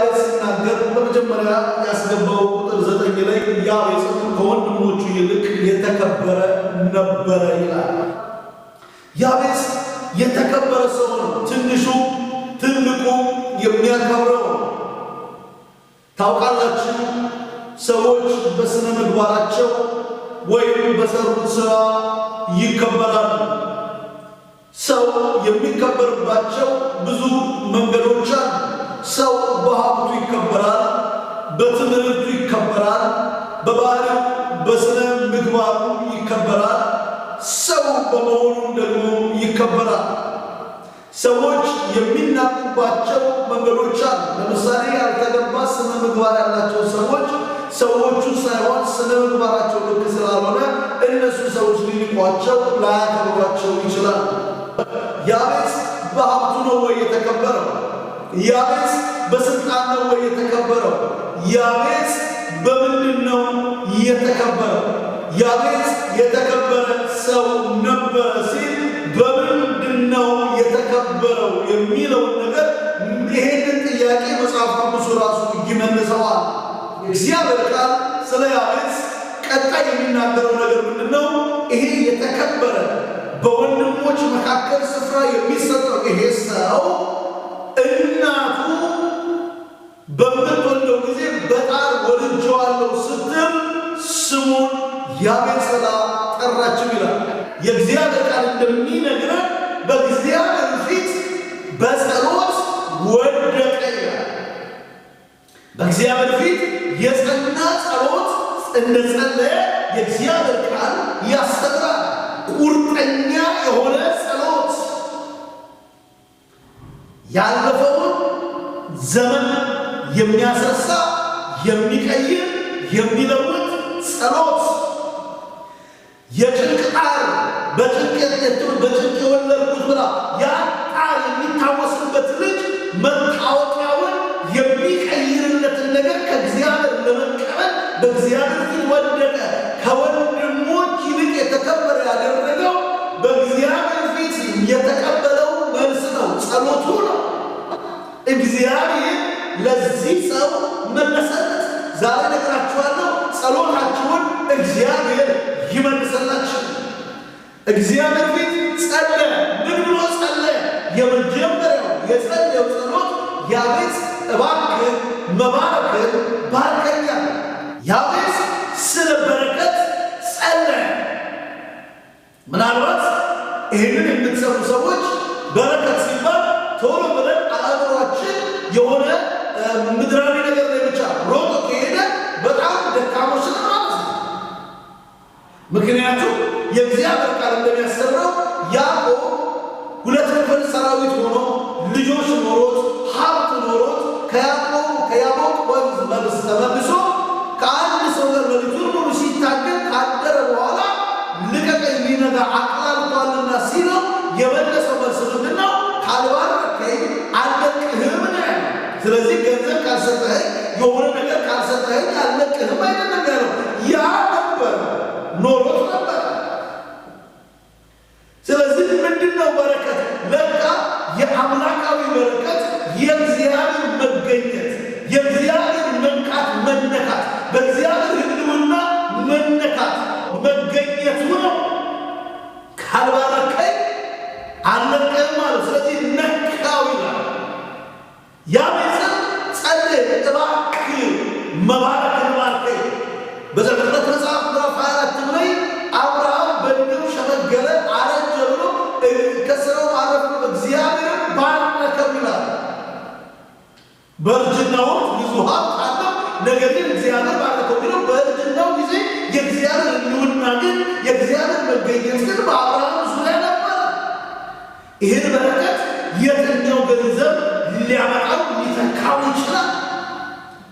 ያቤጽ ሲናገር በመጀመሪያ ያስገባው ቁጥር 9 ላይ ያቤጽ ከወንድሞቹ ይልቅ የተከበረ ነበረ ይላል። ያቤጽ የተከበረ ሰው ነው። ትንሹ ትልቁ የሚያከብረው ታውቃላችሁ። ሰዎች በስነ ምግባራቸው ወይም በሰሩት ስራ ይከበራሉ። ሰው የሚከበርባቸው ብዙ መንገዶች አሉ። ሰው በሀብቱ ይከበራል፣ በትምህርቱ ይከበራል፣ በባህሪው በስነ ምግባሩ ይከበራል፣ ሰው በመሆኑ ደግሞ ይከበራል። ሰዎች የሚናቁባቸው መንገዶች አሉ። ለምሳሌ ያልተገባ ስነ ምግባር ያላቸው ሰዎች ሰዎቹ ሳይሆን ስነ ምግባራቸው ልክ ስላልሆነ እነሱ ሰዎች ሊንቋቸው ላያከብሯቸው ይችላል። ያቤጽ በሀብቱ ነው ወይ የተከበረው? ያቤጽ በስልጣን ነው ወይ የተከበረው? ያቤጽ በምንድን ነው የተከበረው? ያቤጽ የተከበረ ሰው ነበረ ሲል በምንድን ነው የተከበረው የሚለውን ነገር ይሄንን ጥያቄ መጽሐፍ ቅዱስ ራሱ ይመልሰዋል። እግዚአብሔር ቃል ስለ ያቤጽ ቀጣይ የሚናገረው ነገር ምንድነው? ይሄ የተከበረ በወንድሞች መካከል ስፍራ የሚሰጠው ይሄ ሰው እናቱ በምትወልደው ጊዜ በጣር ወልጄዋለሁ ስትል ስሙን ያቤጽ ብላ ጠራችው ይላል። የእግዚአብሔር ቃል እንደሚነግረን በእግዚአብሔር ፊት በጸሎት ወደቀ ይላል። በእግዚአብሔር ፊት የጸና ጸሎት እንደጸለየ የእግዚአብሔር ቃል ያስተምራል። ቁርጠኛ የሆነ ጸሎት፣ ያለፈውን ዘመን የሚያስረሳ የሚቀይር የሚለውጥ ጸሎት፣ የጭንቅ ጣር በጭንቅ የወለድኩት ብላ ያ ጣር የሚታወስበት ልጅ መታወቂያውን የሚቀይርለትን ነገር ከእግዚአብሔር ለመቀበል በእግዚአብሔር ፊት ወደቀ። ከወንድሞች ይልቅ የተከበረ ያደረገው በእግዚአብሔር ፊት የተቀበለው መልስ ነው፣ ጸሎቱ ነው። እግዚአብሔር ለዚህ ሰው መለሰለት። ዛሬ ነግራችኋለሁ፣ ጸሎታችሁን እግዚአብሔር ይመልሰላችሁ። እግዚአብሔር ፊት ጸለየ። ምን ብሎ ጸለየ? የመጀመሪያው የጸለየው ጸሎት ያቤጽ እባክህ መባረክን ባርከኛ። ያቤጽ ስለ በረከት ጸለየ። ምናልባት ይህንን የምትሰሙ ሰዎች በረከት ሲባል ቶሎ ብለን አእምሯችን የሆነ ምድራዊ ነገር ላይ ብቻ ሮጦ ከሄደ በጣም ደካሞች ነው ማለት ነው። ምክንያቱም የእግዚአብሔር ቃል እንደሚያስተምረው ያዕቆብ 2 ክፍል ሰራዊት ሆኖ ልጆች ኖሮት ሀብት ኖሮት ከያቦቅ ወንዝ መልስ ተመልሶ ከአንድ ሰው ጋር ሌሊቱን ሙሉ ሲታገል ካደረ በኋላ ልቀቀኝ ሊነጋ አቅላልቷልና ሲለው የመለሰው መልስ ምንድን ነው? ካልባረከኝ አልለቅህም ነው ያለው። ስለዚህ ገንዘብ ካልሰጠኸኝ፣ የሆነ ነገር ካልሰጠኸኝ አልለቅህም አይደለም ያለው። ያ ነበር ኖሮት ነበር። ስለዚህ ምንድን ነው በረከት? ለካ የአምላካዊ በረከት የእግዚአብሔር መገኘት፣ የእግዚአብሔር መንካት መነካት፣ በእግዚአብሔር ሕልውና መነካት መገኘቱ ነው። ካልባረከኝ አልለቅህም ማለት። ስለዚህ ነካው ይላል። ያቤጽም ጸለየ፣ እባክህ መባረክን ባርከኝ። በዘፍጥረት መጽሐፍ ምዕራፍ 24 ላይ አብርሃም በዕድሜው ሸመገለ አረጀ ብሎ ከሥራው አረፈ፣ እግዚአብሔርን ባረከው ይላል። በእርጅናው ብዙ ሀብት አለው፣ ነገር ግን እግዚአብሔር ባረከው ቢለው በእርጅናው ጊዜ የእግዚአብሔር ሕልውና ግን የእግዚአብሔር መገኘት ግን በአብርሃም ዙሪያ ነበረ። ይህን በረከት የትኛው ገንዘብ ሊያመጣው ሊተካው ይችላል?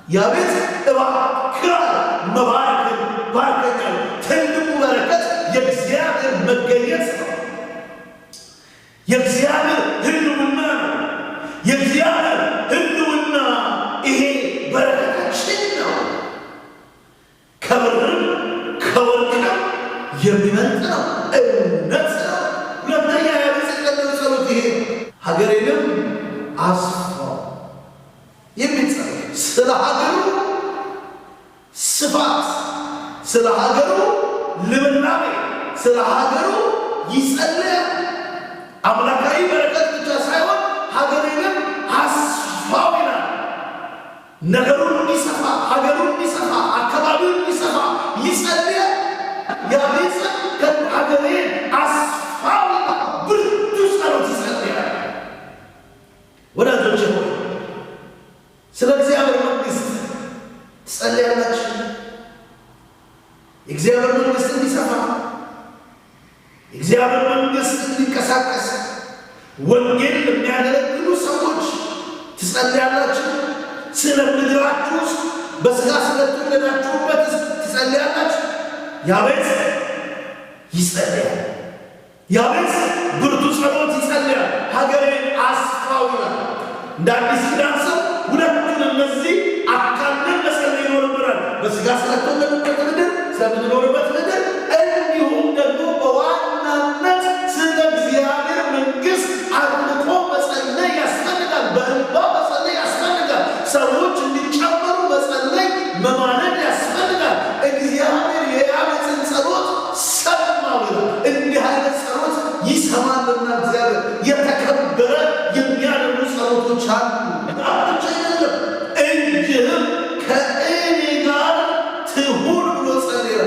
ያቤጽ እባክህ መባረክን ባርከኛል። ትልቁ በረከት የእግዚአብሔር መገኘት ነው። የእግዚአብሔር ሕልውና ነው። የእግዚአብሔር ሕልውና ይሄ በረከታችን ነው። ከብርም ከወርቅም የሚበልጥ ነው። እውነት ነው። ሁለተኛ ያቤጽ የጸለየው ጸሎት ይሄ ሀገሬንም አስፋው የሚል ጸሎት ስለ ሀገሩ ስፋት፣ ስለ ሀገሩ ልምላሜ፣ ስለ ሀገሩ ይጸልያል። አምላካዊ በረከት ብቻ ሳይሆን ሀገሬንም አስፋው ይላል። ነገሩን እንዲሰፋ፣ ሀገሩን እንዲሰፋ፣ አካባቢውን እንዲሰፋ ይጸልያል። ያቤት ሀገሬን አስፋው ብርቱ ጸሎት ይጸልያል። ወዳጆች ሆይ ስለ እግዚአብሔር መንግሥት ትጸልያላችሁ? የእግዚአብሔር መንግሥት እንዲሰፋ፣ የእግዚአብሔር መንግሥት እንዲንቀሳቀስ ወንጌል የሚያገለግሉ ሰዎች ትጸልያላችሁ? ስለ ምድራችሁ ውስጥ በሥጋ ስለተወለዳችሁበት ትጸልያላችሁ? ያቤት ይጸልያል። ያቤት ብርቱ ጸሎት ይጸልያል። ሀገሬን አስፋው ይላል። እንደ አዲስ ኪዳን ሰው ሁለቱን እነዚህ አካልን መጸለይ ይኖርብናል። በሥጋ ስለተወለድንበት ምድር፣ ስለምንኖርበት ምድር፣ እንዲሁም ደግሞ በዋናነት ስለ እግዚአብሔር መንግሥት አጥብቆ መጸለይ ያስፈልጋል። በእንባ መጸለይ ያስፈልጋል። ሰዎች እንዲጨመሩ መጸለይ መማለድ ያስፈልጋል። እግዚአብሔር የያቤትን ጸሎት ሰማው ይላል። እንዲህ አይነት ጸሎት ይሰማልና እግዚአብሔር የተከበረ የሚያደርጉ ጸሎቶች አሉ። ብቻ አይደለም፣ እጅህም ከእኔ ጋር ትሁን ብሎ ጸለየ።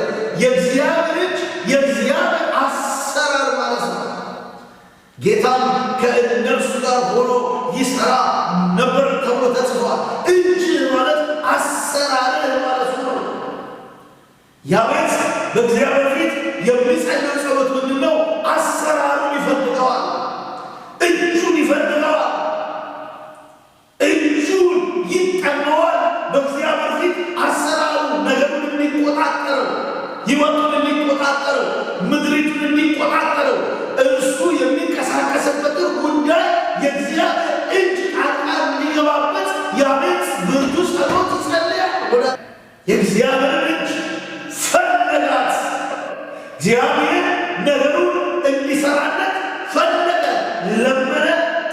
የእግዚአብሔር እጅ፣ የእግዚአብሔር አሰራር ማለት ነው። ጌታም ከእነርሱ ጋር ሆኖ ይሰራ ነበር ተብሎ ተጽፏል። እጅ ማለት አሰራርህ ማለት ነው። ያቤት በእግዚአብሔር ፊት የሚጸልየው ጸሎት ምንድን ነው? አሰራሩን ይፈልገዋል። እጁን ይፈልገዋል። እጁን ይጠመዋል። በእግዚአብሔር ፊት አሰራሩ ነገሩን እንዲቆጣጠረው፣ ሕይወቱን እንዲቆጣጠረው፣ ምድሪቱን እንዲቆጣጠረው፣ እርሱ የሚንቀሳቀስበትን ጉዳይ የእግዚአብሔር እጅ ጣልቃ እንዲገባበት ያቤት ብርቱ ጸሎት ይጸልያል። የእግዚአብሔር እጅ ፈለጋት። እግዚአብሔር ነገሩን እንዲሰራለት ፈለገ፣ ለመነ፣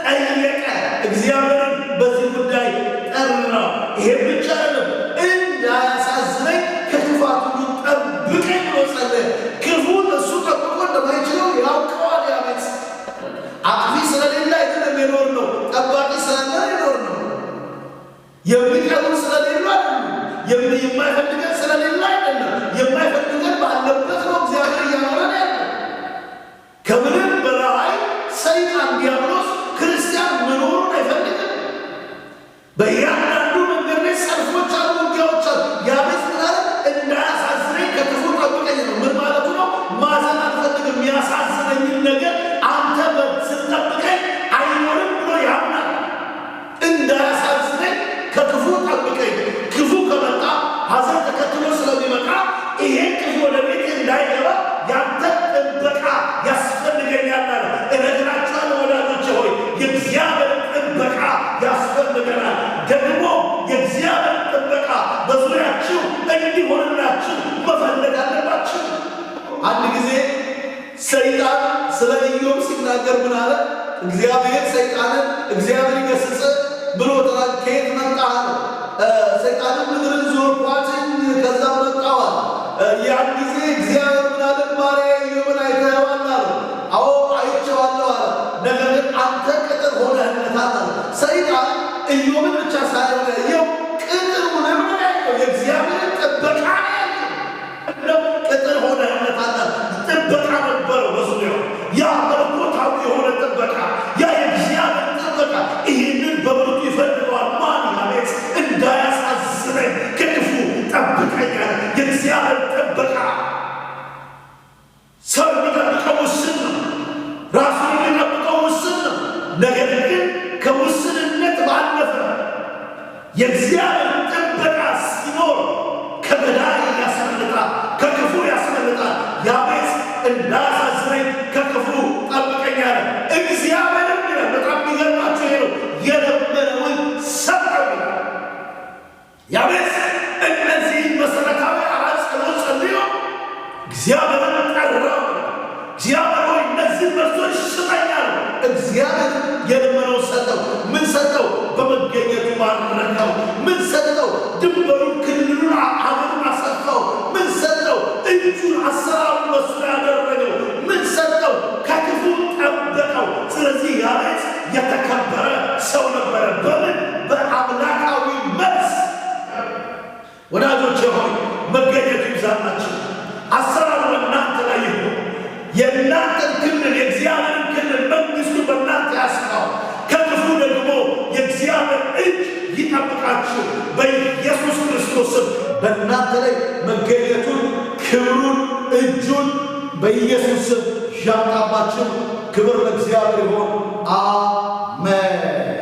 ጠየቀ። እግዚአብሔርን በዚህ ጉዳይ ጠራው። ይሄ ብቻ አይደለም፣ እንዳያሳዝነኝ ከክፋት ሁሉ ጠብቀኝ ብሎ ጸለየ። ክፉን እሱ ጠብቆ እንደማይችለው ያውቀዋል። ያቤት አጥፊ ስለሌለ አይደለም የኖር ነው፣ ጠባቂ ስላለ የኖር ነው። የሚቀሩ ስለሌሉ አይደለም፣ የማይፈልገን ስለሌለ አይደለም፣ የማይፈልገን ባለበት ነው እግዚአብሔር እያኖረን ያለ። ከምንም በላይ ሰይጣን ዲያብሎስ ክርስቲያን መኖሩን አይፈልግም። በእያንዳንዱ መንገድ ላይ ሰልፎች አሉ፣ ውጊያዎች አሉ። ያቤት ምናለ እንዳያሳዝነኝ ከክፉ ጠብቀኝ ነው። ምን ማለቱ ነው? ማዘን አልፈልግም። የሚያሳዝነኝን ነገር አንተ ስትጠብቀኝ አይኖርም ብሎ ያምናል። እንዳያሳዝነኝ ከክፉ ጠብቀኝ። ክፉ ከመጣ ሐዘን ተከትሎ ስለሚመጣ ይሄ ክፉ ወደ ቤት እንዳይገባ ያንተ ጥበቃ ያስፈልገኛል አለ። እነግራችኋለሁ ወዳጆቼ ሆይ የእግዚአብሔር ጥበቃ ያስፈልገናል። ደግሞ የእግዚአብሔር ጥበቃ በዙሪያችሁ እንዲሆንላችሁ መፈለግ አለባችሁ። አንድ ጊዜ ሰይጣን ስለ ኢዮብ ሲናገር ምን አለ? እግዚአብሔር ሰይጣንን እግዚአብሔር ይገሥጽ ብሎ ከየት መጣህ አለ። ሰይጣንን ምድርን ዞርኳትኝ ከዛም መጣዋል። ያን ጊዜ እግዚአብሔር ምን አለ? ባሪያዬ ኢዮብን አይተኸዋል አለ። አዎ አይቼዋለሁ አለ። ነገር ግን አንተ ቅጥር ሆነህለታል አለ። ሰይጣን ኢዮብን ብቻ ሳይሆን ያየው ቅጥር ሆነህ ነው ያየው። የእግዚአብሔርን ጥበቃ ነው። ቅጥር ሆነህለታል አለ። ጥበቃ ነበረው በዙሪያው፣ ያ መለኮታዊ የሆነ ጥበቃ፣ ያ የእግዚአብሔር ጥበቃ። ይህንን በብርቱ ይፈልገዋል። ማን? ያቤት እንዳያሳዝነኝ ከክፉ ጠብቀኛል። የእግዚአብሔር ጥበቃ ሰው የሚጠብቀው ውስን ነው። ራሱን የሚጠብቀው ውስን ነው። ነገር ግን ከውስንነት ባለፈ የእግዚአብሔር ጥበቃ ሲኖር ከገዳይ ያስመልጣል፣ ከክፉ ያስመልጣል። ያቤት እንዳያሳዝነኝ ከክፉ ጠብቀኛል። እግዚአብሔርም ይላል። በጣም የሚገርማቸው ይሄ ነው። የለመነውን ሰጠው ይላል። ያቤት እነዚህን መሰረታዊ አራት ጸሎት ጸልዮ እግዚአብሔርን ጠራው። እግዚአብሔር ሆይ እነዚህን መልሶች ስጠኝ አለ። እግዚአብሔር የለመነውን ሰጠው። ምን ሰጠው? በመገኘቱ ባረከው። ምን ሰጠው? ወዳጆቼ ሆይ መገኘቱ ይብዛላችሁ። አሰራሩ በእናንተ ላይ ይሁን። የእናንተን ክልል የእግዚአብሔርን ክልል መንግሥቱ በእናንተ ያስፋው። ከክፉ ደግሞ የእግዚአብሔር እጅ ይጠብቃችሁ በኢየሱስ ክርስቶስ ስም። በእናንተ ላይ መገኘቱን ክብሩን እጁን በኢየሱስ ስም ያምጣባችሁ። ክብር ለእግዚአብሔር ይሁን። አሜን።